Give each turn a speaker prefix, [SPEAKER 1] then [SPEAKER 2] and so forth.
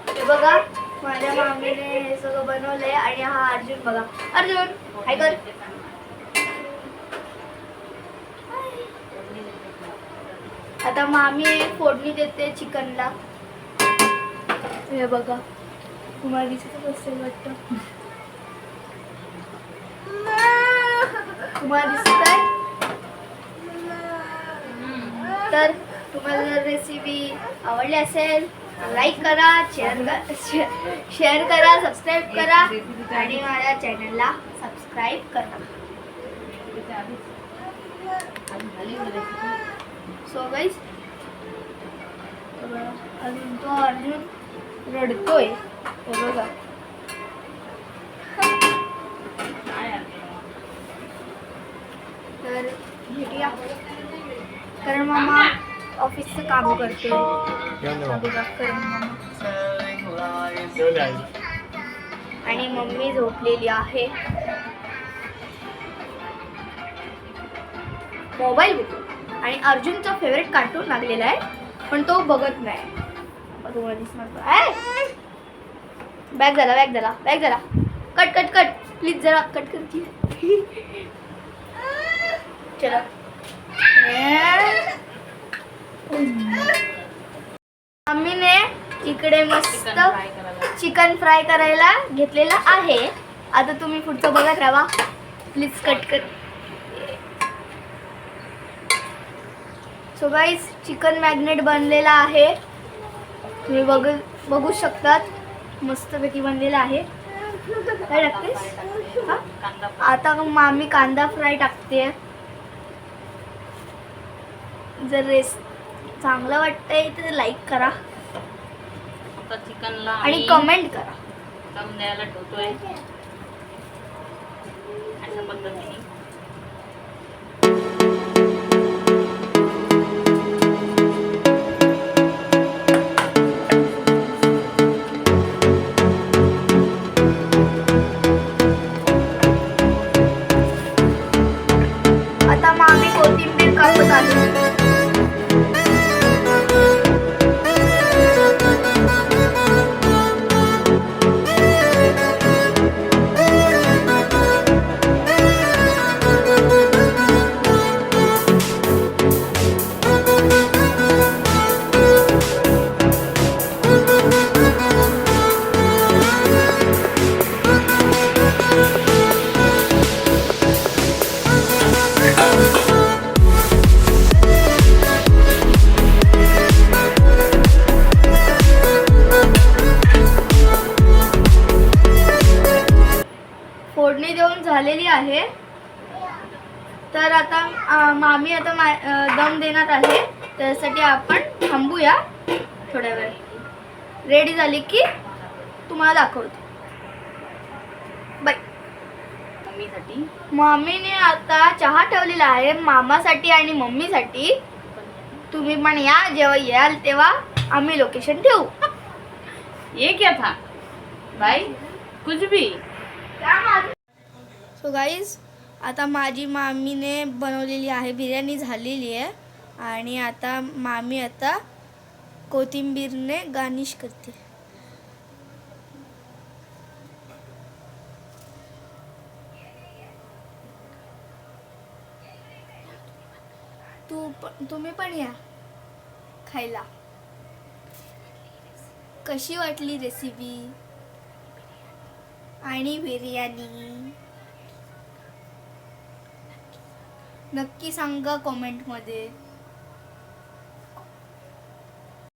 [SPEAKER 1] हे बघा माझ्या मामीने हे सगळं बनवलंय आणि हा अर्जुन बघा. अर्जुन हाय कर. आता मामी फोडणी देते चिकनला. हे बघा तुम्हाला दिसत असेल वाटतं. तुम्हाला दिसत आहे. तर तुम्हाला रेसिपी आवडली असेल लाईक करा, शेअर करा, सबस्क्राईब करा आणि माझ्या चॅनलला सबस्क्राईब करा. सो गाईस अजून तो अर्जुन रडतोय. हे बघा तर भेटूया कारण मामा ऑफिसचं काम करतोय. आणि मम्मी झोपलेली आहे. मोबाईल बघतो आणि अर्जुनचा फेवरेट कार्टून लागलेला आहे पण तो बघत नाही. तुम्हाला दिसणार. बॅग झाला. कट प्लीज जरा कट करते. चला मम्मीने इकडे मस्त चिकन फ्राय करायला घेतलेला आहे. आता तुम्ही पुढचं बघत राहा. प्लीज कट कर. सो गाईस चिकन मॅग्नेट बनलेला आहे. तुम्ही बघू शकतात मस्तपैकी बनलेला आहे. काय टाकतेस? आता मामी कांदा फ्राय टाकते. जर चांगलं वाटतंय तर लाईक करा
[SPEAKER 2] चिकनला
[SPEAKER 1] आणि कमेंट करा.
[SPEAKER 2] दम द्यायला ठेवतोय अशा पद्धतीने.
[SPEAKER 1] आता मामी कोथिंबीर कापत आहे. फोडणी देऊन झालेली आहे. तर आता मामी आता दम देणार आहे. त्यासाठी आपण थांबूया थोड्या वेळ. रेडी झाली की तुम्हाला दाखवतो. बाय. मम्मीने आता चहा ठेवलेला आहे मामासाठी आणि मम्मीसाठी. तुम्ही पण या. जेव्हा याल तेव्हा आम्ही लोकेशन ठेवू.
[SPEAKER 2] ये क्या था भाई कुछ भी.
[SPEAKER 1] सो गाईज आता माझी मामीने बनवलेली आहे बिर्याणी झालेली आहे आणि आता मामी आता कोथिंबीरने गार्निश करते. तुम्ही पण या खायला. कशी वाटली रेसिपी आणि बिर्याणी नक्की सांगा कमेंटमध्ये.